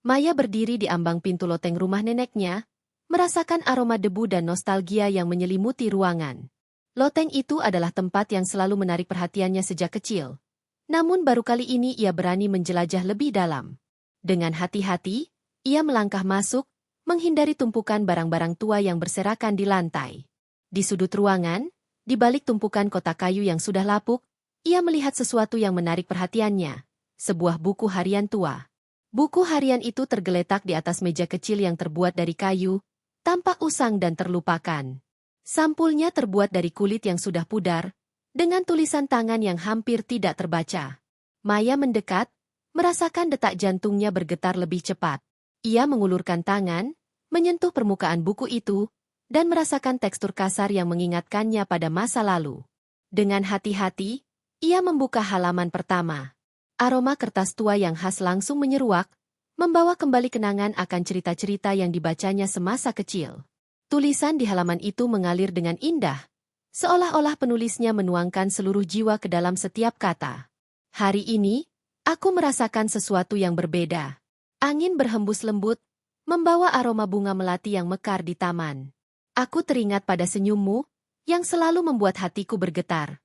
Maya berdiri di ambang pintu loteng rumah neneknya, merasakan aroma debu dan nostalgia yang menyelimuti ruangan. Loteng itu adalah tempat yang selalu menarik perhatiannya sejak kecil. Namun baru kali ini ia berani menjelajah lebih dalam. Dengan hati-hati, ia melangkah masuk, menghindari tumpukan barang-barang tua yang berserakan di lantai. Di sudut ruangan, di balik tumpukan kotak kayu yang sudah lapuk, ia melihat sesuatu yang menarik perhatiannya. Sebuah buku harian tua. Buku harian itu tergeletak di atas meja kecil yang terbuat dari kayu, tampak usang dan terlupakan. Sampulnya terbuat dari kulit yang sudah pudar, dengan tulisan tangan yang hampir tidak terbaca. Maya mendekat, merasakan detak jantungnya bergetar lebih cepat. Ia mengulurkan tangan, menyentuh permukaan buku itu, dan merasakan tekstur kasar yang mengingatkannya pada masa lalu. Dengan hati-hati, ia membuka halaman pertama. Aroma kertas tua yang khas langsung menyeruak, membawa kembali kenangan akan cerita-cerita yang dibacanya semasa kecil. Tulisan di halaman itu mengalir dengan indah, seolah-olah penulisnya menuangkan seluruh jiwa ke dalam setiap kata. Hari ini, aku merasakan sesuatu yang berbeda. Angin berhembus lembut, membawa aroma bunga melati yang mekar di taman. Aku teringat pada senyummu, yang selalu membuat hatiku bergetar.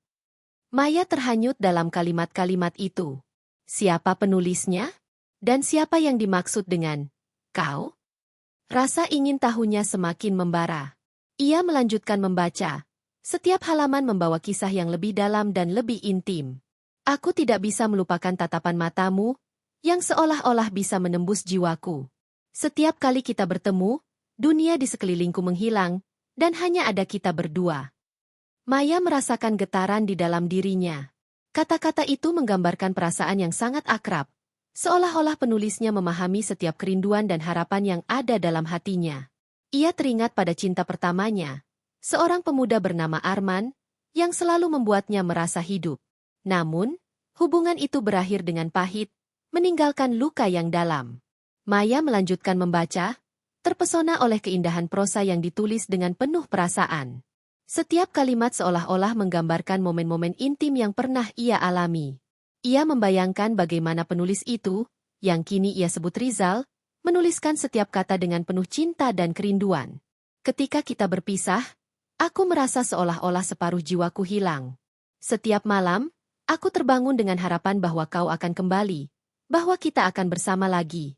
Maya terhanyut dalam kalimat-kalimat itu. Siapa penulisnya? Dan siapa yang dimaksud dengan kau? Rasa ingin tahunya semakin membara. Ia melanjutkan membaca. Setiap halaman membawa kisah yang lebih dalam dan lebih intim. Aku tidak bisa melupakan tatapan matamu, yang seolah-olah bisa menembus jiwaku. Setiap kali kita bertemu, dunia di sekelilingku menghilang, dan hanya ada kita berdua. Maya merasakan getaran di dalam dirinya. Kata-kata itu menggambarkan perasaan yang sangat akrab. Seolah-olah penulisnya memahami setiap kerinduan dan harapan yang ada dalam hatinya. Ia teringat pada cinta pertamanya, seorang pemuda bernama Arman, yang selalu membuatnya merasa hidup. Namun, hubungan itu berakhir dengan pahit, meninggalkan luka yang dalam. Maya melanjutkan membaca, terpesona oleh keindahan prosa yang ditulis dengan penuh perasaan. Setiap kalimat seolah-olah menggambarkan momen-momen intim yang pernah ia alami. Ia membayangkan bagaimana penulis itu, yang kini ia sebut Rizal, menuliskan setiap kata dengan penuh cinta dan kerinduan. Ketika kita berpisah, aku merasa seolah-olah separuh jiwaku hilang. Setiap malam, aku terbangun dengan harapan bahwa kau akan kembali, bahwa kita akan bersama lagi.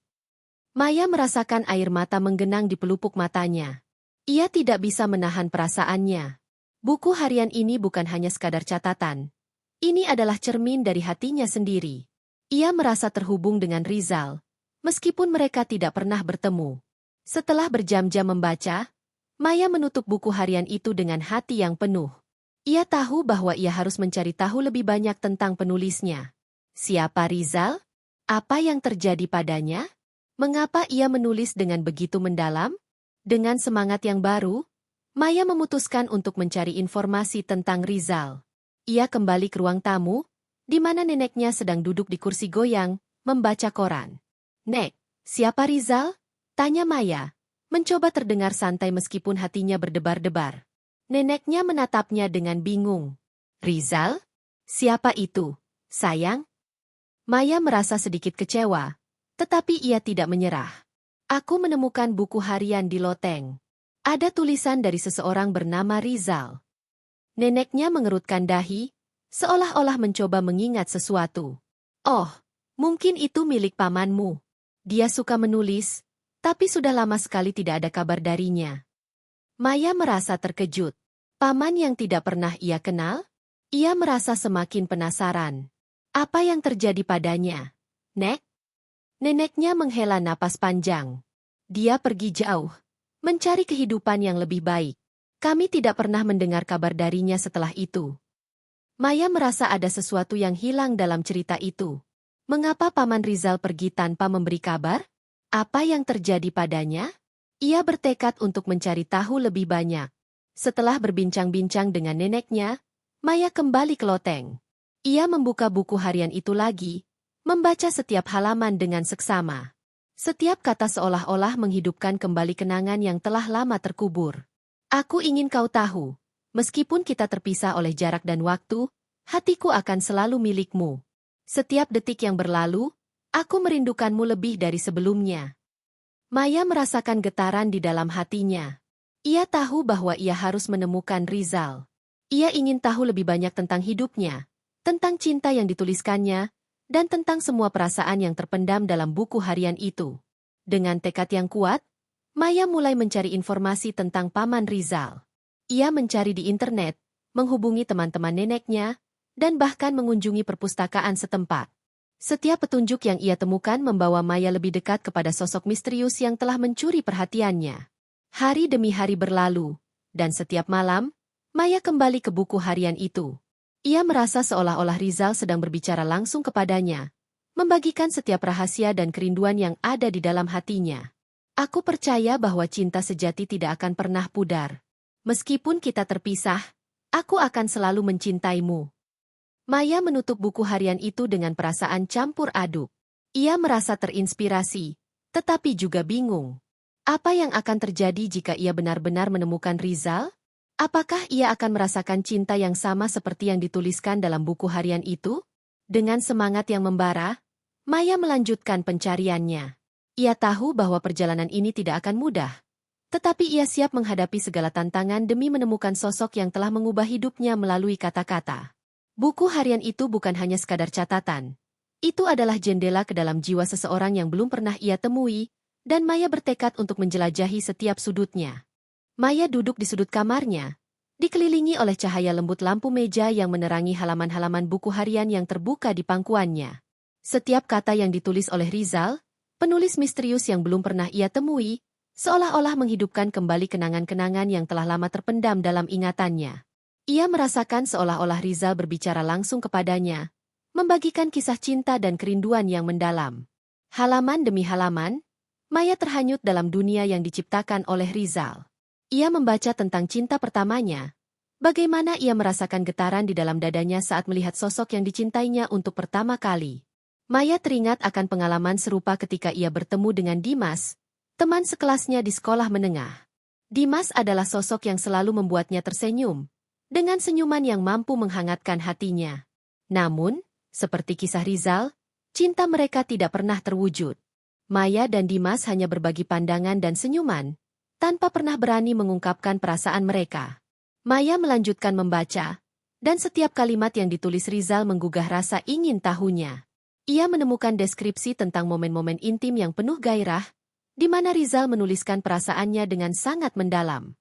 Maya merasakan air mata menggenang di pelupuk matanya. Ia tidak bisa menahan perasaannya. Buku harian ini bukan hanya sekadar catatan. Ini adalah cermin dari hatinya sendiri. Ia merasa terhubung dengan Rizal, meskipun mereka tidak pernah bertemu. Setelah berjam-jam membaca, Maya menutup buku harian itu dengan hati yang penuh. Ia tahu bahwa ia harus mencari tahu lebih banyak tentang penulisnya. Siapa Rizal? Apa yang terjadi padanya? Mengapa ia menulis dengan begitu mendalam? Dengan semangat yang baru, Maya memutuskan untuk mencari informasi tentang Rizal. Ia kembali ke ruang tamu, di mana neneknya sedang duduk di kursi goyang, membaca koran. "Nek, siapa Rizal?" tanya Maya, mencoba terdengar santai meskipun hatinya berdebar-debar. Neneknya menatapnya dengan bingung. "Rizal? Siapa itu, sayang?" Maya merasa sedikit kecewa, tetapi ia tidak menyerah. "Aku menemukan buku harian di loteng. Ada tulisan dari seseorang bernama Rizal." Neneknya mengerutkan dahi, seolah-olah mencoba mengingat sesuatu. "Oh, mungkin itu milik pamanmu. Dia suka menulis, tapi sudah lama sekali tidak ada kabar darinya." Maya merasa terkejut. Paman yang tidak pernah ia kenal? Ia merasa semakin penasaran. Apa yang terjadi padanya? "Nek?" Neneknya menghela napas panjang. "Dia pergi jauh, mencari kehidupan yang lebih baik. Kami tidak pernah mendengar kabar darinya setelah itu." Maya merasa ada sesuatu yang hilang dalam cerita itu. Mengapa Paman Rizal pergi tanpa memberi kabar? Apa yang terjadi padanya? Ia bertekad untuk mencari tahu lebih banyak. Setelah berbincang-bincang dengan neneknya, Maya kembali ke loteng. Ia membuka buku harian itu lagi, membaca setiap halaman dengan seksama. Setiap kata seolah-olah menghidupkan kembali kenangan yang telah lama terkubur. "Aku ingin kau tahu, meskipun kita terpisah oleh jarak dan waktu, hatiku akan selalu milikmu. Setiap detik yang berlalu, Aku merindukanmu lebih dari sebelumnya. Maya merasakan getaran di dalam hatinya. Ia tahu bahwa ia harus menemukan Rizal. Ia ingin tahu lebih banyak tentang hidupnya, tentang cinta yang dituliskannya, dan tentang semua perasaan yang terpendam dalam buku harian itu. Dengan tekad yang kuat, Maya mulai mencari informasi tentang Paman Rizal. Ia mencari di internet, menghubungi teman-teman neneknya, dan bahkan mengunjungi perpustakaan setempat. Setiap petunjuk yang ia temukan membawa Maya lebih dekat kepada sosok misterius yang telah mencuri perhatiannya. Hari demi hari berlalu, dan setiap malam, Maya kembali ke buku harian itu. Ia merasa seolah-olah Rizal sedang berbicara langsung kepadanya, membagikan setiap rahasia dan kerinduan yang ada di dalam hatinya. Aku percaya bahwa cinta sejati tidak akan pernah pudar. Meskipun kita terpisah, aku akan selalu mencintaimu. Maya menutup buku harian itu dengan perasaan campur aduk. Ia merasa terinspirasi, tetapi juga bingung. Apa yang akan terjadi jika ia benar-benar menemukan Rizal? Apakah ia akan merasakan cinta yang sama seperti yang dituliskan dalam buku harian itu? Dengan semangat yang membara, Maya melanjutkan pencariannya. Ia tahu bahwa perjalanan ini tidak akan mudah. Tetapi ia siap menghadapi segala tantangan demi menemukan sosok yang telah mengubah hidupnya melalui kata-kata. Buku harian itu bukan hanya sekadar catatan. Itu adalah jendela ke dalam jiwa seseorang yang belum pernah ia temui, dan Maya bertekad untuk menjelajahi setiap sudutnya. Maya duduk di sudut kamarnya, dikelilingi oleh cahaya lembut lampu meja yang menerangi halaman-halaman buku harian yang terbuka di pangkuannya. Setiap kata yang ditulis oleh Rizal, penulis misterius yang belum pernah ia temui, seolah-olah menghidupkan kembali kenangan-kenangan yang telah lama terpendam dalam ingatannya. Ia merasakan seolah-olah Rizal berbicara langsung kepadanya, membagikan kisah cinta dan kerinduan yang mendalam. Halaman demi halaman, Maya terhanyut dalam dunia yang diciptakan oleh Rizal. Ia membaca tentang cinta pertamanya, bagaimana ia merasakan getaran di dalam dadanya saat melihat sosok yang dicintainya untuk pertama kali. Maya teringat akan pengalaman serupa ketika ia bertemu dengan Dimas, teman sekelasnya di sekolah menengah. Dimas adalah sosok yang selalu membuatnya tersenyum, dengan senyuman yang mampu menghangatkan hatinya. Namun, seperti kisah Rizal, cinta mereka tidak pernah terwujud. Maya dan Dimas hanya berbagi pandangan dan senyuman, tanpa pernah berani mengungkapkan perasaan mereka. Maya melanjutkan membaca, dan setiap kalimat yang ditulis Rizal menggugah rasa ingin tahunya. Ia menemukan deskripsi tentang momen-momen intim yang penuh gairah, di mana Rizal menuliskan perasaannya dengan sangat mendalam.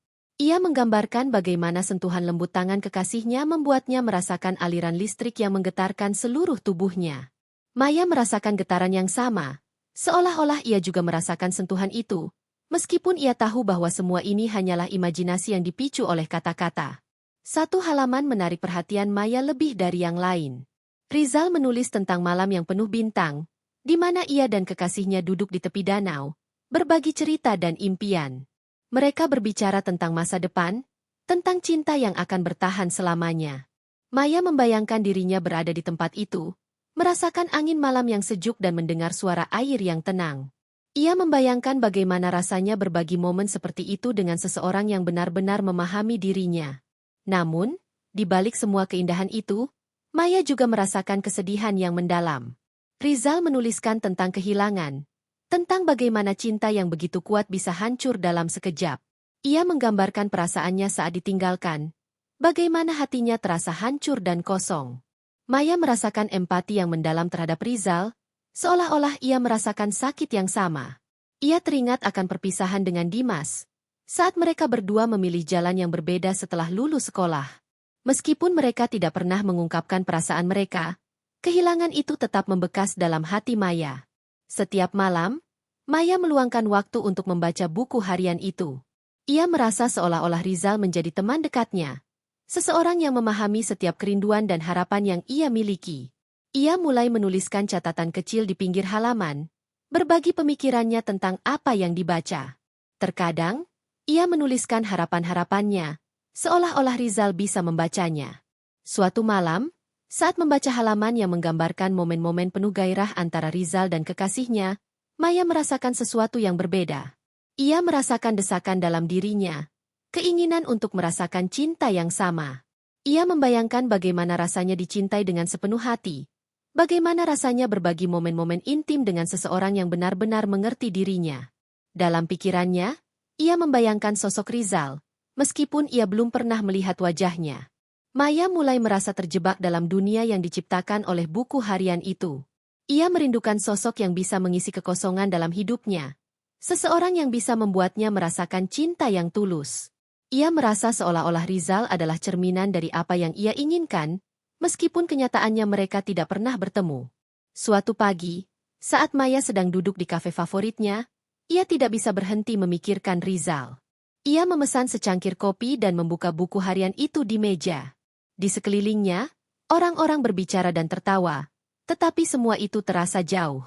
Ia menggambarkan bagaimana sentuhan lembut tangan kekasihnya membuatnya merasakan aliran listrik yang menggetarkan seluruh tubuhnya. Maya merasakan getaran yang sama, seolah-olah ia juga merasakan sentuhan itu, meskipun ia tahu bahwa semua ini hanyalah imajinasi yang dipicu oleh kata-kata. Satu halaman menarik perhatian Maya lebih dari yang lain. Rizal menulis tentang malam yang penuh bintang, di mana ia dan kekasihnya duduk di tepi danau, berbagi cerita dan impian. Mereka berbicara tentang masa depan, tentang cinta yang akan bertahan selamanya. Maya membayangkan dirinya berada di tempat itu, merasakan angin malam yang sejuk dan mendengar suara air yang tenang. Ia membayangkan bagaimana rasanya berbagi momen seperti itu dengan seseorang yang benar-benar memahami dirinya. Namun, di balik semua keindahan itu, Maya juga merasakan kesedihan yang mendalam. Rizal menuliskan tentang kehilangan, tentang bagaimana cinta yang begitu kuat bisa hancur dalam sekejap. Ia menggambarkan perasaannya saat ditinggalkan, bagaimana hatinya terasa hancur dan kosong. Maya merasakan empati yang mendalam terhadap Rizal, seolah-olah ia merasakan sakit yang sama. Ia teringat akan perpisahan dengan Dimas, saat mereka berdua memilih jalan yang berbeda setelah lulus sekolah. Meskipun mereka tidak pernah mengungkapkan perasaan mereka, kehilangan itu tetap membekas dalam hati Maya. Setiap malam, Maya meluangkan waktu untuk membaca buku harian itu. Ia merasa seolah-olah Rizal menjadi teman dekatnya, seseorang yang memahami setiap kerinduan dan harapan yang ia miliki. Ia mulai menuliskan catatan kecil di pinggir halaman, berbagi pemikirannya tentang apa yang dibaca. Terkadang, ia menuliskan harapan-harapannya, seolah-olah Rizal bisa membacanya. Suatu malam, saat membaca halaman yang menggambarkan momen-momen penuh gairah antara Rizal dan kekasihnya, Maya merasakan sesuatu yang berbeda. Ia merasakan desakan dalam dirinya, keinginan untuk merasakan cinta yang sama. Ia membayangkan bagaimana rasanya dicintai dengan sepenuh hati, Bagaimana rasanya berbagi momen-momen intim dengan seseorang yang benar-benar mengerti dirinya? Dalam pikirannya, ia membayangkan sosok Rizal, meskipun ia belum pernah melihat wajahnya. Maya mulai merasa terjebak dalam dunia yang diciptakan oleh buku harian itu. Ia merindukan sosok yang bisa mengisi kekosongan dalam hidupnya. Seseorang yang bisa membuatnya merasakan cinta yang tulus. Ia merasa seolah-olah Rizal adalah cerminan dari apa yang ia inginkan, meskipun kenyataannya mereka tidak pernah bertemu. Suatu pagi, saat Maya sedang duduk di kafe favoritnya, ia tidak bisa berhenti memikirkan Rizal. Ia memesan secangkir kopi dan membuka buku harian itu di meja. Di sekelilingnya, orang-orang berbicara dan tertawa, tetapi semua itu terasa jauh.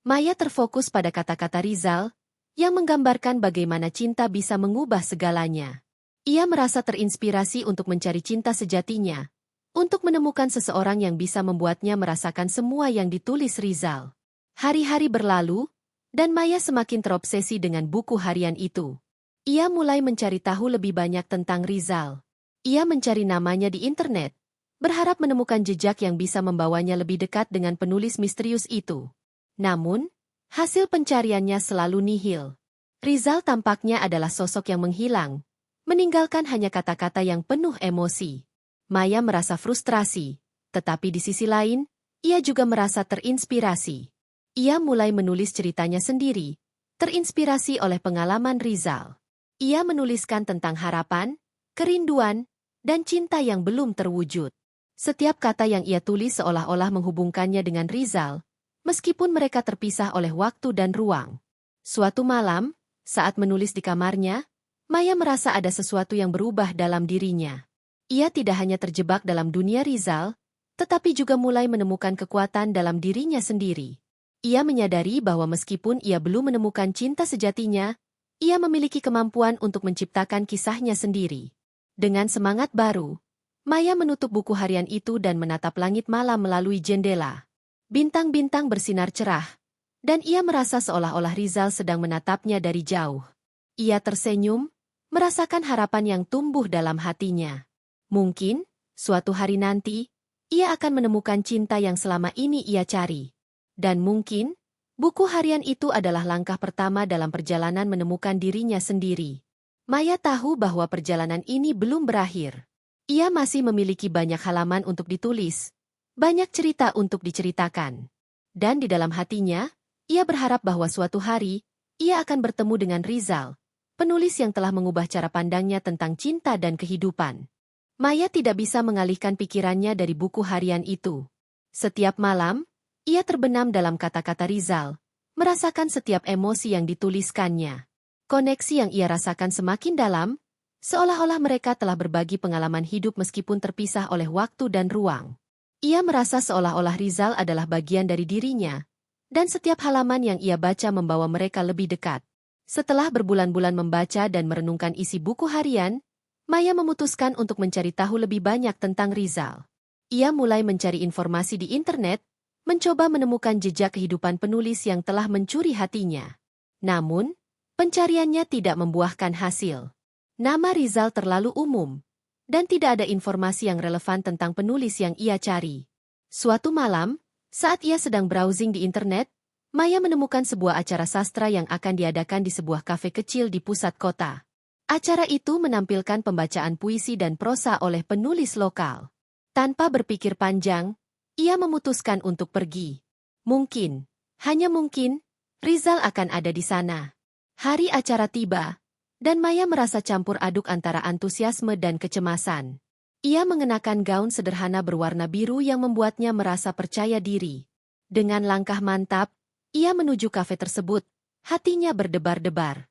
Maya terfokus pada kata-kata Rizal, yang menggambarkan bagaimana cinta bisa mengubah segalanya. Ia merasa terinspirasi untuk mencari cinta sejatinya, untuk menemukan seseorang yang bisa membuatnya merasakan semua yang ditulis Rizal. Hari-hari berlalu, dan Maya semakin terobsesi dengan buku harian itu. Ia mulai mencari tahu lebih banyak tentang Rizal. Ia mencari namanya di internet, berharap menemukan jejak yang bisa membawanya lebih dekat dengan penulis misterius itu. Namun, hasil pencariannya selalu nihil. Rizal tampaknya adalah sosok yang menghilang, meninggalkan hanya kata-kata yang penuh emosi. Maya merasa frustrasi, tetapi di sisi lain, ia juga merasa terinspirasi. Ia mulai menulis ceritanya sendiri, terinspirasi oleh pengalaman Rizal. Ia menuliskan tentang harapan, kerinduan, dan cinta yang belum terwujud. Setiap kata yang ia tulis seolah-olah menghubungkannya dengan Rizal, meskipun mereka terpisah oleh waktu dan ruang. Suatu malam, saat menulis di kamarnya, Maya merasa ada sesuatu yang berubah dalam dirinya. Ia tidak hanya terjebak dalam dunia Rizal, tetapi juga mulai menemukan kekuatan dalam dirinya sendiri. Ia menyadari bahwa meskipun ia belum menemukan cinta sejatinya, ia memiliki kemampuan untuk menciptakan kisahnya sendiri. Dengan semangat baru, Maya menutup buku harian itu dan menatap langit malam melalui jendela. Bintang-bintang bersinar cerah, dan ia merasa seolah-olah Rizal sedang menatapnya dari jauh. Ia tersenyum, merasakan harapan yang tumbuh dalam hatinya. Mungkin, suatu hari nanti, ia akan menemukan cinta yang selama ini ia cari. Dan mungkin, buku harian itu adalah langkah pertama dalam perjalanan menemukan dirinya sendiri. Maya tahu bahwa perjalanan ini belum berakhir. Ia masih memiliki banyak halaman untuk ditulis, banyak cerita untuk diceritakan. Dan di dalam hatinya, ia berharap bahwa suatu hari, ia akan bertemu dengan Rizal, penulis yang telah mengubah cara pandangnya tentang cinta dan kehidupan. Maya tidak bisa mengalihkan pikirannya dari buku harian itu. Setiap malam, ia terbenam dalam kata-kata Rizal, merasakan setiap emosi yang dituliskannya. Koneksi yang ia rasakan semakin dalam, seolah-olah mereka telah berbagi pengalaman hidup meskipun terpisah oleh waktu dan ruang. Ia merasa seolah-olah Rizal adalah bagian dari dirinya, dan setiap halaman yang ia baca membawa mereka lebih dekat. Setelah berbulan-bulan membaca dan merenungkan isi buku harian, Maya memutuskan untuk mencari tahu lebih banyak tentang Rizal. Ia mulai mencari informasi di internet, mencoba menemukan jejak kehidupan penulis yang telah mencuri hatinya. Namun, pencariannya tidak membuahkan hasil. Nama Rizal terlalu umum, dan tidak ada informasi yang relevan tentang penulis yang ia cari. Suatu malam, saat ia sedang browsing di internet, Maya menemukan sebuah acara sastra yang akan diadakan di sebuah kafe kecil di pusat kota. Acara itu menampilkan pembacaan puisi dan prosa oleh penulis lokal. Tanpa berpikir panjang, ia memutuskan untuk pergi. Mungkin, hanya mungkin, Rizal akan ada di sana. Hari acara tiba, dan Maya merasa campur aduk antara antusiasme dan kecemasan. Ia mengenakan gaun sederhana berwarna biru yang membuatnya merasa percaya diri. Dengan langkah mantap, ia menuju kafe tersebut, hatinya berdebar-debar.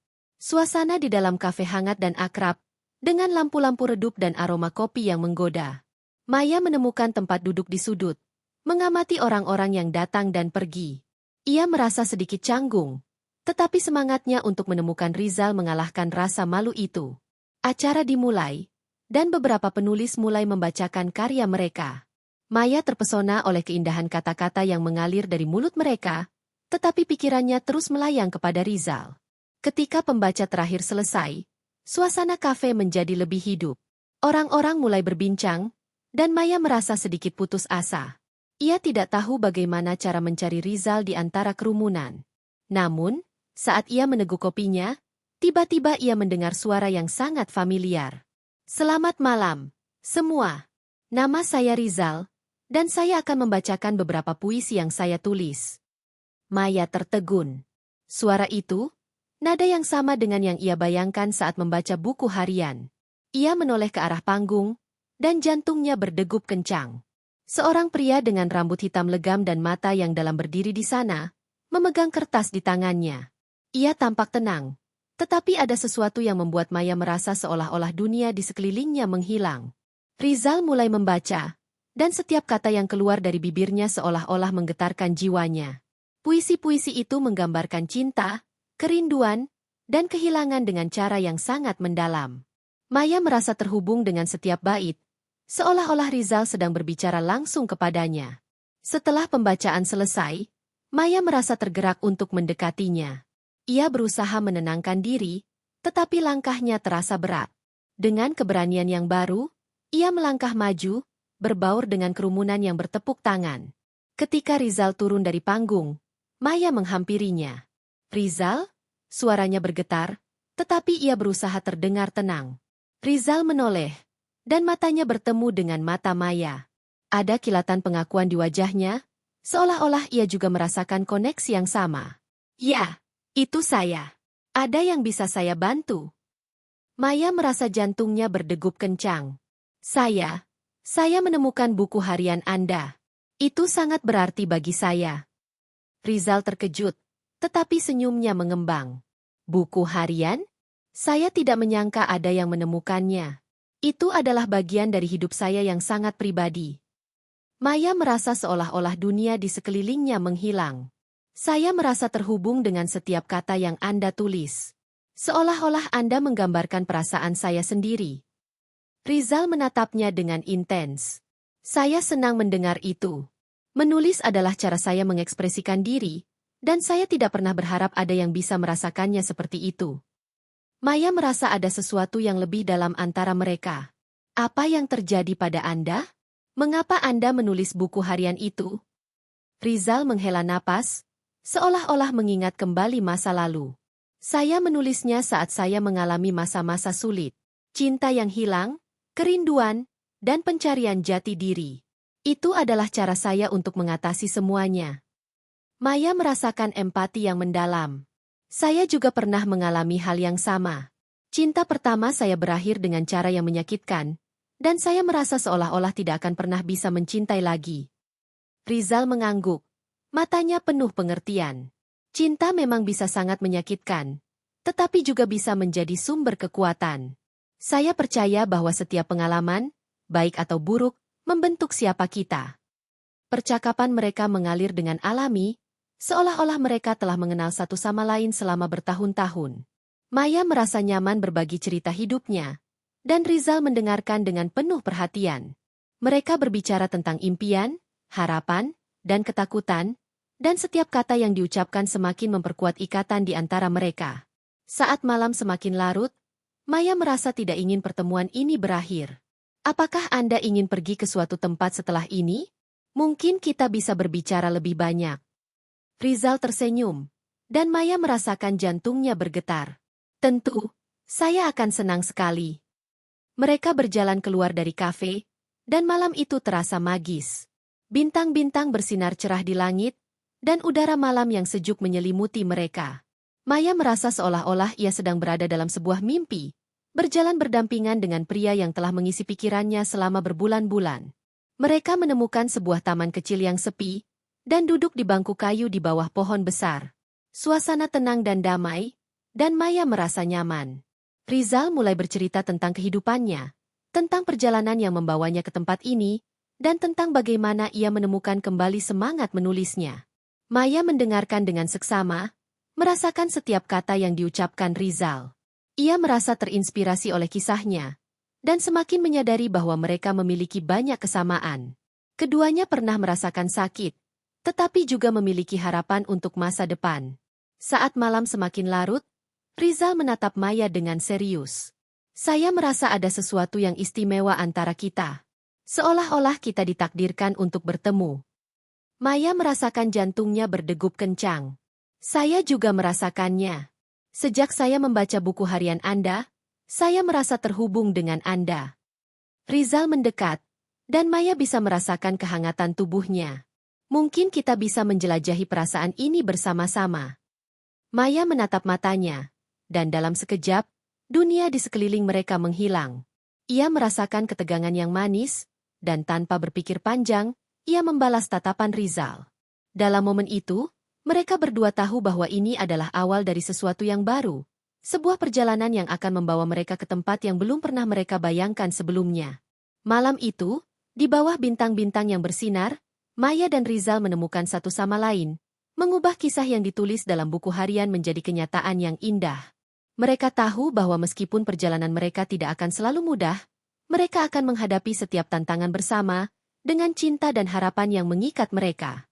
Suasana di dalam kafe hangat dan akrab, dengan lampu-lampu redup dan aroma kopi yang menggoda. Maya menemukan tempat duduk di sudut, mengamati orang-orang yang datang dan pergi. Ia merasa sedikit canggung, tetapi semangatnya untuk menemukan Rizal mengalahkan rasa malu itu. Acara dimulai, dan beberapa penulis mulai membacakan karya mereka. Maya terpesona oleh keindahan kata-kata yang mengalir dari mulut mereka, tetapi pikirannya terus melayang kepada Rizal. Ketika pembaca terakhir selesai, suasana kafe menjadi lebih hidup. Orang-orang mulai berbincang, dan Maya merasa sedikit putus asa. Ia tidak tahu bagaimana cara mencari Rizal di antara kerumunan. Namun, saat ia meneguk kopinya, tiba-tiba ia mendengar suara yang sangat familiar. Selamat malam, semua. Nama saya Rizal, dan saya akan membacakan beberapa puisi yang saya tulis. Maya tertegun. Suara itu, nada yang sama dengan yang ia bayangkan saat membaca buku harian. Ia menoleh ke arah panggung, dan jantungnya berdegup kencang. Seorang pria dengan rambut hitam legam dan mata yang dalam berdiri di sana, memegang kertas di tangannya. Ia tampak tenang, tetapi ada sesuatu yang membuat Maya merasa seolah-olah dunia di sekelilingnya menghilang. Rizal mulai membaca, dan setiap kata yang keluar dari bibirnya seolah-olah menggetarkan jiwanya. Puisi-puisi itu menggambarkan cinta, kerinduan, dan kehilangan dengan cara yang sangat mendalam. Maya merasa terhubung dengan setiap bait, seolah-olah Rizal sedang berbicara langsung kepadanya. Setelah pembacaan selesai, Maya merasa tergerak untuk mendekatinya. Ia berusaha menenangkan diri, tetapi langkahnya terasa berat. Dengan keberanian yang baru, ia melangkah maju, berbaur dengan kerumunan yang bertepuk tangan. Ketika Rizal turun dari panggung, Maya menghampirinya. Rizal? Suaranya bergetar, tetapi ia berusaha terdengar tenang. Rizal menoleh, dan matanya bertemu dengan mata Maya. Ada kilatan pengakuan di wajahnya, seolah-olah ia juga merasakan koneksi yang sama. Ya, itu saya. Ada yang bisa saya bantu? Maya merasa jantungnya berdegup kencang. Saya menemukan buku harian Anda. Itu sangat berarti bagi saya. Rizal terkejut, tetapi senyumnya mengembang. Buku harian? Saya tidak menyangka ada yang menemukannya. Itu adalah bagian dari hidup saya yang sangat pribadi. Maya merasa seolah-olah dunia di sekelilingnya menghilang. Saya merasa terhubung dengan setiap kata yang Anda tulis. Seolah-olah Anda menggambarkan perasaan saya sendiri. Rizal menatapnya dengan intens. Saya senang mendengar itu. Menulis adalah cara saya mengekspresikan diri, dan saya tidak pernah berharap ada yang bisa merasakannya seperti itu. Maya merasa ada sesuatu yang lebih dalam antara mereka. Apa yang terjadi pada Anda? Mengapa Anda menulis buku harian itu? Rizal menghela napas, seolah-olah mengingat kembali masa lalu. Saya menulisnya saat saya mengalami masa-masa sulit. Cinta yang hilang, kerinduan, dan pencarian jati diri. Itu adalah cara saya untuk mengatasi semuanya. Maya merasakan empati yang mendalam. Saya juga pernah mengalami hal yang sama. Cinta pertama saya berakhir dengan cara yang menyakitkan, dan saya merasa seolah-olah tidak akan pernah bisa mencintai lagi. Rizal mengangguk. Matanya penuh pengertian. Cinta memang bisa sangat menyakitkan, tetapi juga bisa menjadi sumber kekuatan. Saya percaya bahwa setiap pengalaman, baik atau buruk, membentuk siapa kita. Percakapan mereka mengalir dengan alami, seolah-olah mereka telah mengenal satu sama lain selama bertahun-tahun. Maya merasa nyaman berbagi cerita hidupnya, dan Rizal mendengarkan dengan penuh perhatian. Mereka berbicara tentang impian, harapan, dan ketakutan, dan setiap kata yang diucapkan semakin memperkuat ikatan di antara mereka. Saat malam semakin larut, Maya merasa tidak ingin pertemuan ini berakhir. Apakah Anda ingin pergi ke suatu tempat setelah ini? Mungkin kita bisa berbicara lebih banyak. Rizal tersenyum, dan Maya merasakan jantungnya bergetar. Tentu, saya akan senang sekali. Mereka berjalan keluar dari kafe, dan malam itu terasa magis. Bintang-bintang bersinar cerah di langit, dan udara malam yang sejuk menyelimuti mereka. Maya merasa seolah-olah ia sedang berada dalam sebuah mimpi, berjalan berdampingan dengan pria yang telah mengisi pikirannya selama berbulan-bulan. Mereka menemukan sebuah taman kecil yang sepi, dan duduk di bangku kayu di bawah pohon besar. Suasana tenang dan damai, dan Maya merasa nyaman. Rizal mulai bercerita tentang kehidupannya, tentang perjalanan yang membawanya ke tempat ini, dan tentang bagaimana ia menemukan kembali semangat menulisnya. Maya mendengarkan dengan seksama, merasakan setiap kata yang diucapkan Rizal. Ia merasa terinspirasi oleh kisahnya, dan semakin menyadari bahwa mereka memiliki banyak kesamaan. Keduanya pernah merasakan sakit, tetapi juga memiliki harapan untuk masa depan. Saat malam semakin larut, Rizal menatap Maya dengan serius. Saya merasa ada sesuatu yang istimewa antara kita. Seolah-olah kita ditakdirkan untuk bertemu. Maya merasakan jantungnya berdegup kencang. Saya juga merasakannya. Sejak saya membaca buku harian Anda, saya merasa terhubung dengan Anda. Rizal mendekat, dan Maya bisa merasakan kehangatan tubuhnya. Mungkin kita bisa menjelajahi perasaan ini bersama-sama. Maya menatap matanya, dan dalam sekejap, dunia di sekeliling mereka menghilang. Ia merasakan ketegangan yang manis, dan tanpa berpikir panjang, ia membalas tatapan Rizal. Dalam momen itu, mereka berdua tahu bahwa ini adalah awal dari sesuatu yang baru. Sebuah perjalanan yang akan membawa mereka ke tempat yang belum pernah mereka bayangkan sebelumnya. Malam itu, di bawah bintang-bintang yang bersinar, Maya dan Rizal menemukan satu sama lain, mengubah kisah yang ditulis dalam buku harian menjadi kenyataan yang indah. Mereka tahu bahwa meskipun perjalanan mereka tidak akan selalu mudah, mereka akan menghadapi setiap tantangan bersama, dengan cinta dan harapan yang mengikat mereka.